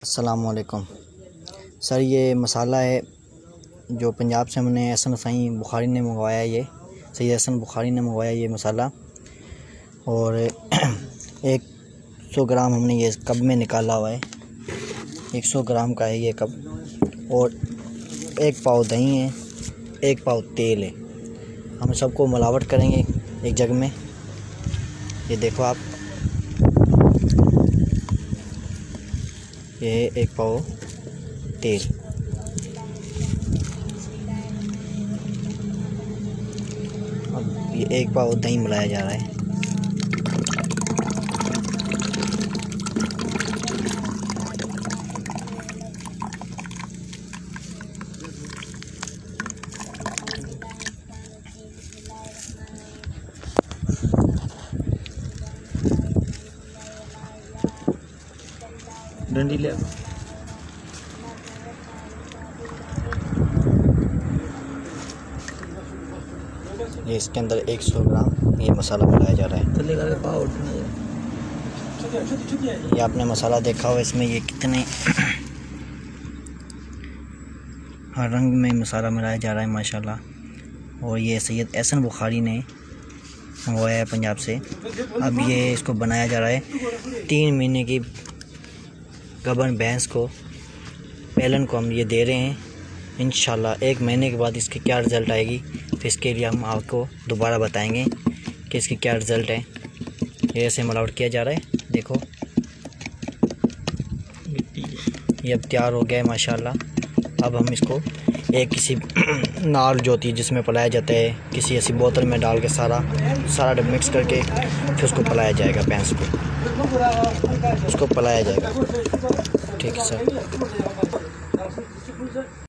अस्सलामुअलैकुम सर, ये मसाला है जो पंजाब से हमने एहसन सईद बुखारी ने मंगवाया। ये सईद एहसन बुखारी ने मंगवाया ये मसाला। और 100 ग्राम हमने ये कप में निकाला हुआ है। 100 ग्राम का है ये कप। और 1 पाव दही है, 1 पाव तेल है। हम सबको मिलावट करेंगे एक जग में। ये देखो आप, ये 1 पाव तेल। अब ये 1 पाव दही मिलाया जा रहा है। डंडी ले ये इसके अंदर 100 ग्राम ये मसाला मिलाया जा रहा है। ये आपने मसाला देखा हो, इसमें ये कितने हर रंग में मसाला मिलाया जा रहा है माशाल्लाह। और ये सैयद एहसन बुखारी ने मंगवाया है पंजाब से। अब ये इसको बनाया जा रहा है 3 महीने की गबन भैंस को, पेलन को हम ये दे रहे हैं। इंशाल्लाह 1 महीने के बाद इसकी क्या रिज़ल्ट आएगी, तो इसके लिए हम आपको दोबारा बताएंगे कि इसकी क्या रिज़ल्ट है। ये ऐसे मिलावट किया जा रहा है। देखो ये अब तैयार हो गया है माशाल्लाह। अब हम इसको एक किसी नाल जो होती है जिसमें पलाया जाता है, किसी ऐसी बोतल में डाल के सारा डब मिक्स करके फिर उसको पलाया जाएगा। भैंस को उसको पलाया जाएगा। ठीक है सर।